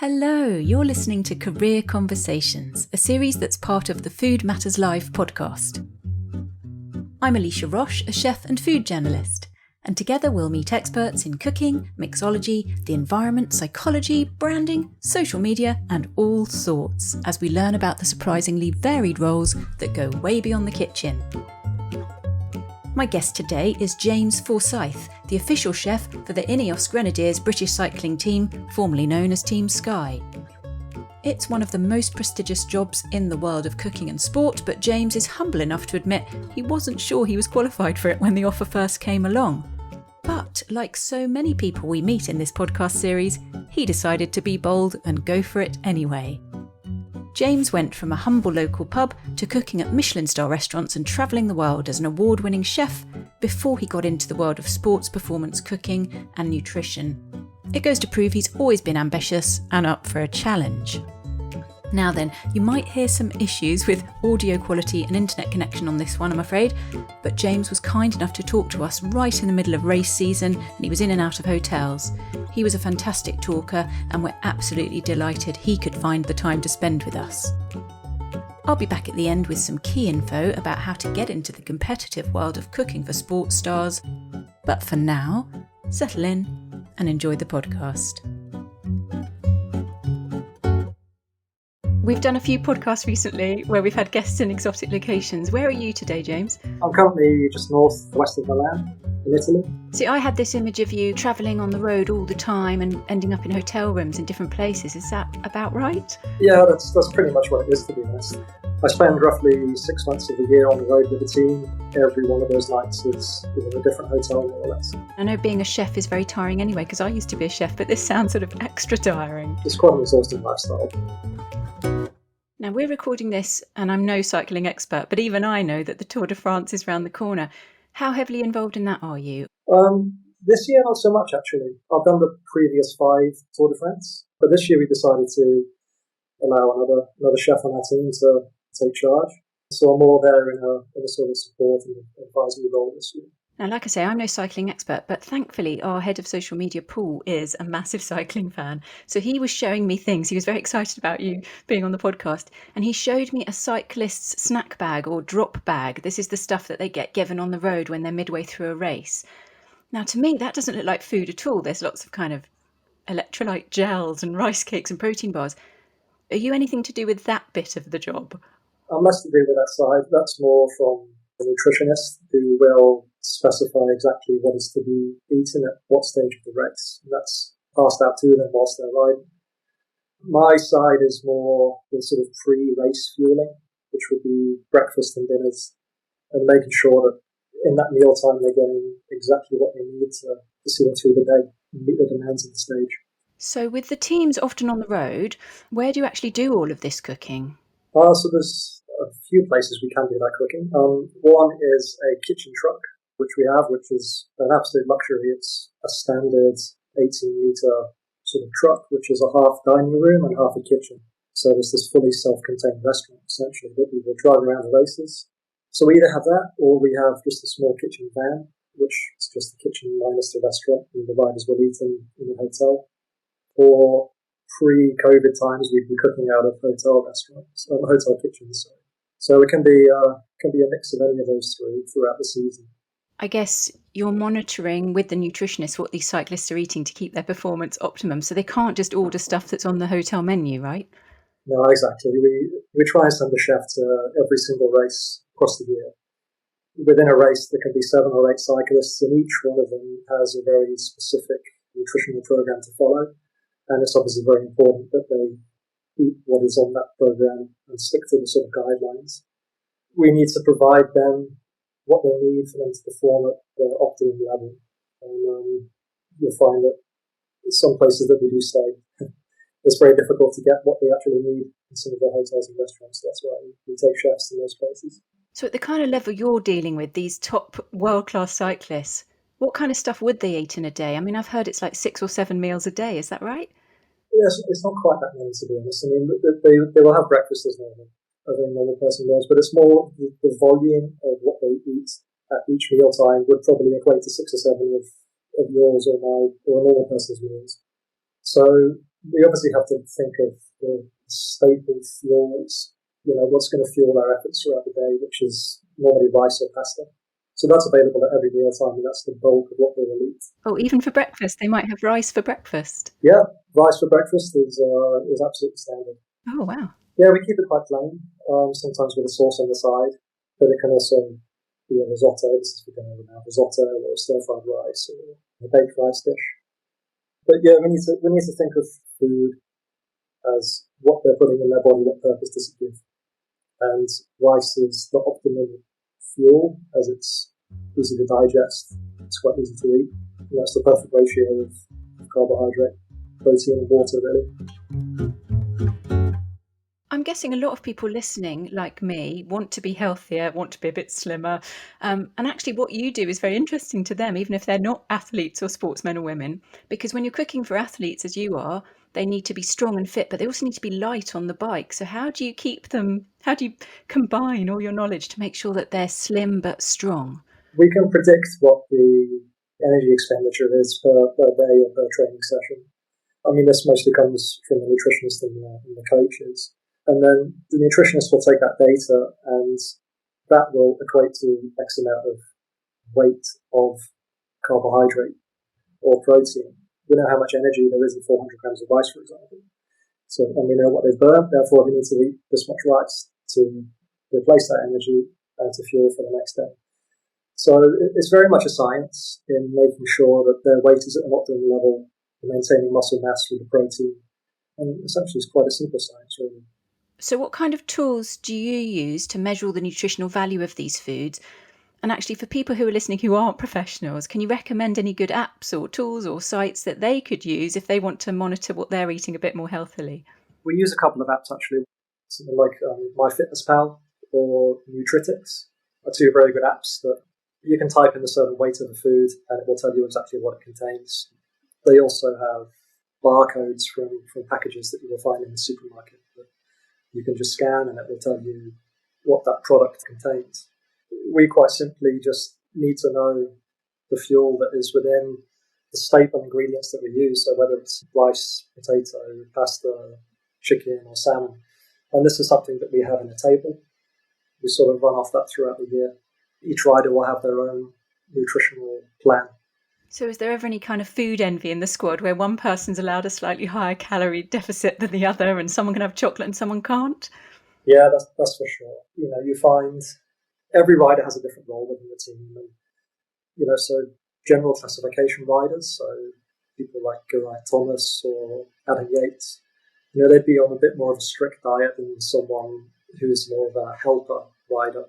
Hello, you're listening to Career Conversations, a series that's part of the Food Matters Live podcast. I'm Elisa Roche, a chef and food journalist, and together we'll meet experts in cooking, mixology, the environment, psychology, branding, social media, and all sorts as we learn about the surprisingly varied roles that go way beyond the kitchen. My guest today is James Forsyth, the official chef for the INEOS Grenadiers British cycling team, formerly known as Team Sky. It's one of the most prestigious jobs in the world of cooking and sport, but James is humble enough to admit he wasn't sure he was qualified for it when the offer first came along. But, like so many people we meet in this podcast series, he decided to be bold and go for it anyway. James went from a humble local pub to cooking at Michelin-star restaurants and travelling the world as an award-winning chef before he got into the world of sports performance cooking and nutrition. It goes to prove he's always been ambitious and up for a challenge. Now then, you might hear some issues with audio quality and internet connection on this one, I'm afraid, but James was kind enough to talk to us right in the middle of race season and he was in and out of hotels. He was a fantastic talker and we're absolutely delighted he could find the time to spend with us. I'll be back at the end with some key info about how to get into the competitive world of cooking for sports stars, but for now, settle in and enjoy the podcast. We've done a few podcasts recently where we've had guests in exotic locations. Where are you today, James? I'm currently just northwest of Milan, in Italy. See, I had this image of you travelling on the road all the time and ending up in hotel rooms in different places. Is that about right? Yeah, that's pretty much what it is, to be honest. I spend roughly 6 months of the year on the road with the team. Every one of those nights is in a different hotel, more or less. I know being a chef is very tiring anyway, because I used to be a chef, but this sounds sort of extra tiring. It's quite an exhausting lifestyle. Now, we're recording this, and I'm no cycling expert, but even I know that the Tour de France is round the corner. How heavily involved in that are you? This year, not so much, actually. I've done the previous 5 Tour de France, but this year we decided to allow another chef on our team to take charge. So I'm more there in a sort of support and advisory role this year. Now, like I say, I'm no cycling expert, but thankfully our head of social media, Paul, is a massive cycling fan. So he was showing me things. He was very excited about you being on the podcast. And he showed me a cyclist's snack bag or drop bag. This is the stuff that they get given on the road when they're midway through a race. Now, to me, that doesn't look like food at all. There's lots of kind of electrolyte gels and rice cakes and protein bars. Are you anything to do with that bit of the job? I'm less to do with that side. That's more from the nutritionist who will specify exactly what is to be eaten at what stage of the race. And that's passed out to them whilst they're riding. My side is more the sort of pre-race fueling, which would be breakfast and dinners, and making sure that in that mealtime they're getting exactly what they need to see them through the day and meet the demands of the stage. So with the teams often on the road, where do you actually do all of this cooking? So there's a few places we can do that cooking. One is a kitchen truck, which we have, which is an absolute luxury. It's a standard 18-litre sort of truck, which is a half dining room and half a kitchen. So it's this fully self-contained restaurant, essentially, that we will drive around the races. So we either have that, or we have just a small kitchen van, which is just the kitchen minus the restaurant, and the riders will eat in the hotel. Or pre-COVID times, we'd be cooking out of hotel restaurants, hotel kitchens. So it can be a mix of any of those three throughout the season. I guess you're monitoring with the nutritionist what these cyclists are eating to keep their performance optimum. So they can't just order stuff that's on the hotel menu, right? No, exactly. We try and send the chef to every single race across the year. Within a race, there can be 7 or 8 cyclists, and each one of them has a very specific nutritional program to follow. And it's obviously very important that they eat what is on that program and stick to the sort of guidelines. We need to provide them what they need for them to perform at the optimum level. And you'll find that some places that we do stay, it's very difficult to get what they actually need in some of the hotels and restaurants. That's why we take chefs to those places. So at the kind of level you're dealing with, these top world-class cyclists, what kind of stuff would they eat in a day? I mean, I've heard it's like 6 or 7 meals a day. Is that right? Yes, it's not quite that many, to be honest. I mean, they will have breakfast as normal, as a normal person does, but it's more the volume of what they eat at each meal time would probably equate to 6 or 7 of yours or a normal person's meals. So we obviously have to think of the staple fuels, what's going to fuel our efforts throughout the day, which is normally rice or pasta. So that's available at every meal time, and that's the bulk of what they will eat. Oh, even for breakfast, they might have rice for breakfast. Yeah, rice for breakfast is absolutely standard. Oh, wow. Yeah, we keep it quite plain, sometimes with a sauce on the side, but it can also be a risotto. This is for dinner now, risotto or stir-fried rice or a baked rice dish. But yeah, we need to think of food as what they're putting in their body, what purpose does it give? And rice is the optimum fuel, as it's easy to digest, it's quite easy to eat. And that's the perfect ratio of carbohydrate, protein, and water, really. I'm guessing a lot of people listening, like me, want to be healthier, want to be a bit slimmer. And actually, what you do is very interesting to them, even if they're not athletes or sportsmen or women. Because when you're cooking for athletes, as you are, they need to be strong and fit, but they also need to be light on the bike. So how do you combine all your knowledge to make sure that they're slim but strong? We can predict what the energy expenditure is per day or per training session. I mean, this mostly comes from the nutritionist and the coaches. And then the nutritionist will take that data and that will equate to X amount of weight of carbohydrate or protein. We know how much energy there is in 400 grams of rice, for example. So, and we know what they've burned, therefore they need to eat this much rice to replace that energy and to fuel for the next day. So it's very much a science in making sure that their weight is at an optimum level, maintaining muscle mass with the protein. And essentially it's quite a simple science, really. So what kind of tools do you use to measure the nutritional value of these foods? And actually, for people who are listening who aren't professionals, can you recommend any good apps or tools or sites that they could use if they want to monitor what they're eating a bit more healthily? We use a couple of apps, actually, something like MyFitnessPal or Nutritix are two very good apps that you can type in a certain weight of a food and it will tell you exactly what it contains. They also have barcodes from packages that you will find in the supermarket that you can just scan and it will tell you what that product contains. We quite simply just need to know the fuel that is within the staple ingredients that we use, so whether it's rice, potato, pasta, chicken or salmon. And this is something that we have in a table. We sort of run off that throughout the year. Each rider will have their own nutritional plan. So is there ever any kind of food envy in the squad where one person's allowed a slightly higher calorie deficit than the other and someone can have chocolate and someone can't? Yeah, that's for sure. You find every rider has a different role within the team. And, so general classification riders, so people like Geraint Thomas or Adam Yates, they'd be on a bit more of a strict diet than someone who's more of a helper rider.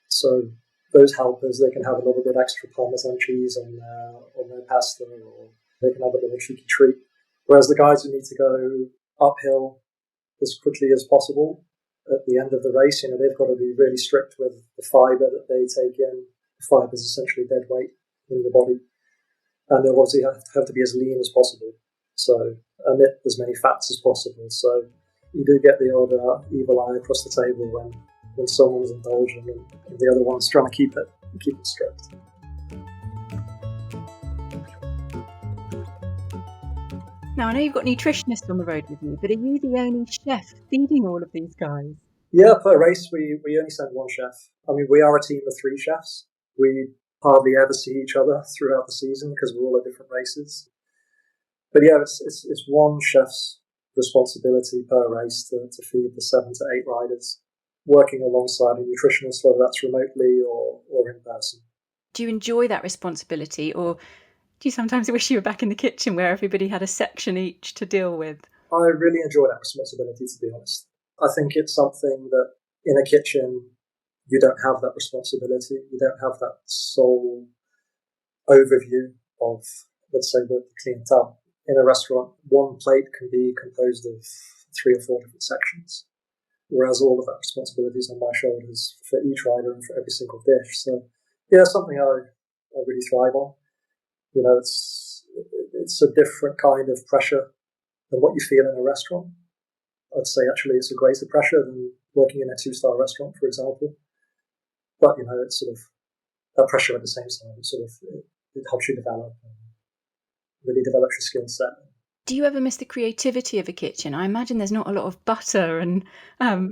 So those helpers, they can have a little bit extra Parmesan cheese on their pasta, or they can have a little cheeky treat. Whereas the guys who need to go uphill as quickly as possible at the end of the race, they've got to be really strict with the fibre that they take in. The fibre is essentially dead weight in the body. And they'll obviously have to be as lean as possible. So emit as many fats as possible. So you do get the old evil eye across the table when someone's indulging and the other one's trying to keep it strict. Now, I know you've got nutritionists on the road with you, but are you the only chef feeding all of these guys? Yeah, per race, we only send one chef. I mean, we are a team of 3 chefs. We hardly ever see each other throughout the season because we're all at different races. But yeah, it's one chef's responsibility per race to feed the 7 to 8 riders, working alongside a nutritionist, whether that's remotely or in person. Do you enjoy that responsibility, or do you sometimes wish you were back in the kitchen where everybody had a section each to deal with? I really enjoy that responsibility, to be honest. I think it's something that in a kitchen, you don't have that responsibility. You don't have that sole overview of, let's say, the clientele. In a restaurant, one plate can be composed of 3 or 4 different sections, whereas all of that responsibility is on my shoulders for each rider and for every single dish. So, yeah, something I really thrive on. It's a different kind of pressure than what you feel in a restaurant. I'd say actually it's a greater pressure than working in a 2-star restaurant, for example. But, it's sort of that pressure at the same time. It helps you develop and really develops your skill set. Do you ever miss the creativity of a kitchen? I imagine there's not a lot of butter and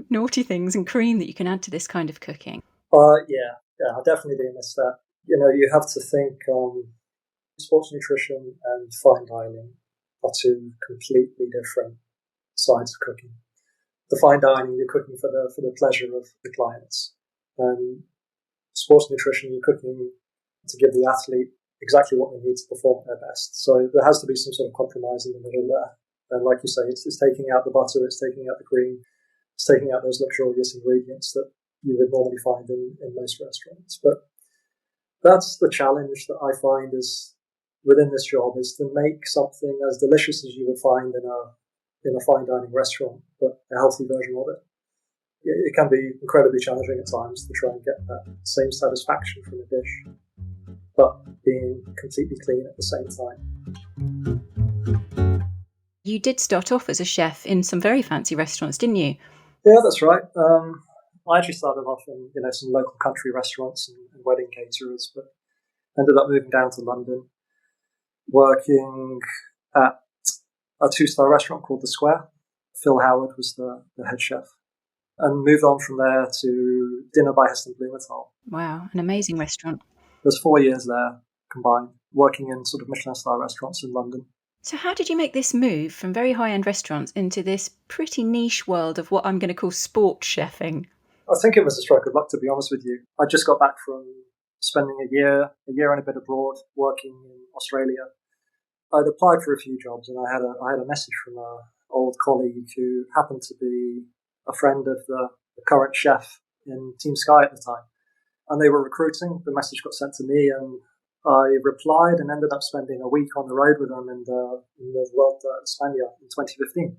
naughty things and cream that you can add to this kind of cooking. Yeah, I definitely do miss that. You have to think sports nutrition and fine dining are two completely different sides of cooking. The fine dining, you're cooking for the pleasure of the clients, and sports nutrition, you're cooking to give the athlete exactly what they need to perform at their best. So there has to be some sort of compromise in the middle there. And like you say, it's taking out the butter, it's taking out the cream, it's taking out those luxurious ingredients that you would normally find in most restaurants. But that's the challenge that I find is within this job, is to make something as delicious as you would find in a fine dining restaurant, but a healthy version of it. It can be incredibly challenging at times to try and get that same satisfaction from a dish, but being completely clean at the same time. You did start off as a chef in some very fancy restaurants, didn't you? Yeah, that's right. I actually started off in some local country restaurants and wedding caterers, but ended up moving down to London, working at a 2-star restaurant called The Square. Phil Howard was the head chef. And moved on from there to Dinner by Heston Blumenthal. Wow, an amazing restaurant. There's 4 years there combined, working in sort of Michelin-star restaurants in London. So how did you make this move from very high-end restaurants into this pretty niche world of what I'm going to call sport chefing? I think it was a stroke of luck, to be honest with you. I just got back from spending a year and a bit abroad working in Australia. I'd applied for a few jobs, and I had a message from an old colleague who happened to be a friend of the current chef in Team Sky at the time. And they were recruiting. The message got sent to me, and I replied and ended up spending a week on the road with them in the Vuelta a España in 2015.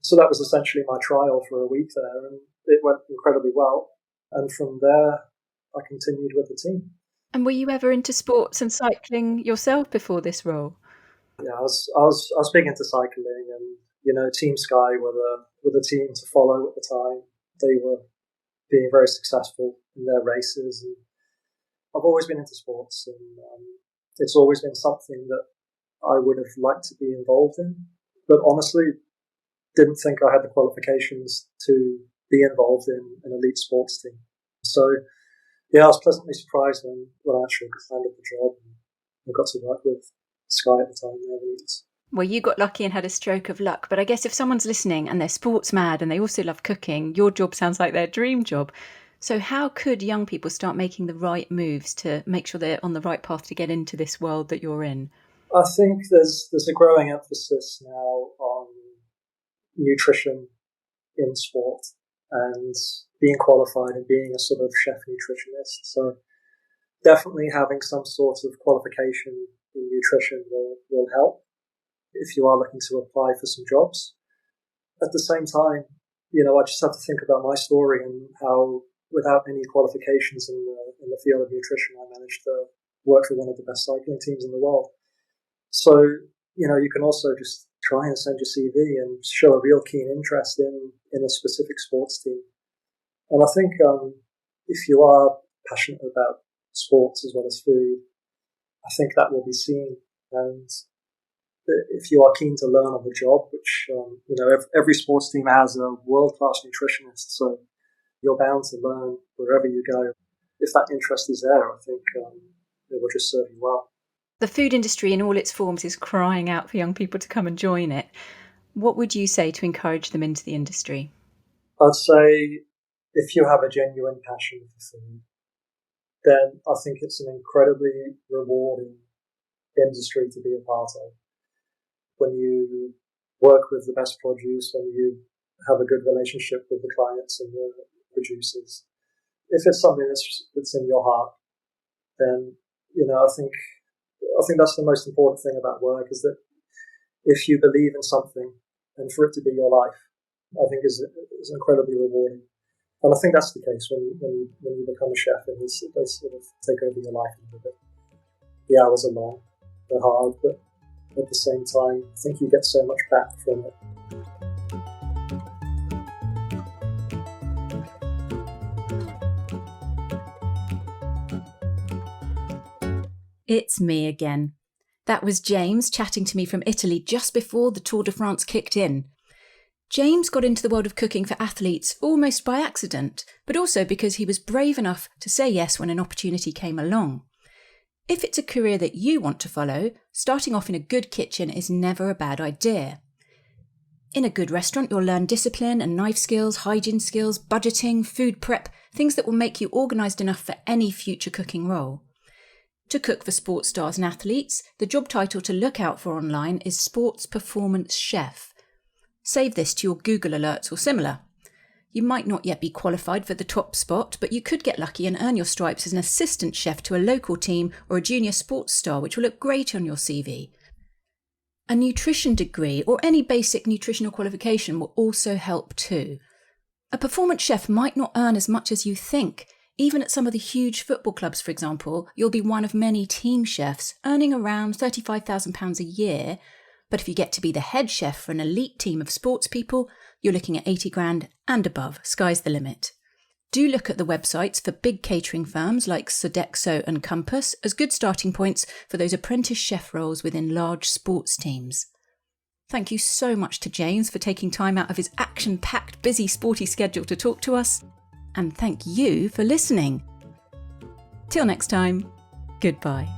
So that was essentially my trial for a week there, and it went incredibly well. And from there, I continued with the team. And were you ever into sports and cycling yourself before this role? Yeah, I was big into cycling, and Team Sky were the team to follow at the time. They were being very successful in their races, and I've always been into sports, and it's always been something that I would have liked to be involved in, but honestly didn't think I had the qualifications to be involved in an elite sports team. So yeah, I was pleasantly surprised when I actually landed the job and I got to work with Sky at the time. Well, you got lucky and had a stroke of luck, but I guess if someone's listening and they're sports mad and they also love cooking, your job sounds like their dream job. So how could young people start making the right moves to make sure they're on the right path to get into this world that you're in? I think there's a growing emphasis now on nutrition in sport and being qualified and being a sort of chef nutritionist. So definitely having some sort of qualification in nutrition will help if you are looking to apply for some jobs. At the same time, I just have to think about my story and how, without any qualifications in the field of nutrition, I managed to work for one of the best cycling teams in the world. So, you can also just try and send your CV and show a real keen interest in a specific sports team. And I think if you are passionate about sports as well as food, I think that will be seen. And if you are keen to learn on the job, which, every sports team has a world-class nutritionist, so you're bound to learn wherever you go. If that interest is there, I think it will just serve you well. The food industry in all its forms is crying out for young people to come and join it. What would you say to encourage them into the industry? I'd say if you have a genuine passion for food, then I think it's an incredibly rewarding industry to be a part of. When you work with the best produce, when you have a good relationship with the clients and the producers, if it's something that's in your heart, then I think that's the most important thing about work, is that if you believe in something and for it to be your life, I think is incredibly rewarding. And I think that's the case when you become a chef, and it does sort of take over your life a little bit. The hours are long, they're hard, but at the same time, I think you get so much back from it. It's me again. That was James chatting to me from Italy just before the Tour de France kicked in. James got into the world of cooking for athletes almost by accident, but also because he was brave enough to say yes when an opportunity came along. If it's a career that you want to follow, starting off in a good kitchen is never a bad idea. In a good restaurant, you'll learn discipline and knife skills, hygiene skills, budgeting, food prep, things that will make you organised enough for any future cooking role. To cook for sports stars and athletes, the job title to look out for online is Sports Performance Chef. Save this to your Google alerts or similar. You might not yet be qualified for the top spot, but you could get lucky and earn your stripes as an assistant chef to a local team or a junior sports star, which will look great on your CV. A nutrition degree or any basic nutritional qualification will also help too. A performance chef might not earn as much as you think. Even at some of the huge football clubs, for example, you'll be one of many team chefs earning around £35,000 a year. But if you get to be the head chef for an elite team of sports people, you're looking at 80 grand and above. Sky's the limit. Do look at the websites for big catering firms like Sodexo and Compass as good starting points for those apprentice chef roles within large sports teams. Thank you so much to James for taking time out of his action-packed, busy, sporty schedule to talk to us. And thank you for listening. Till next time, goodbye.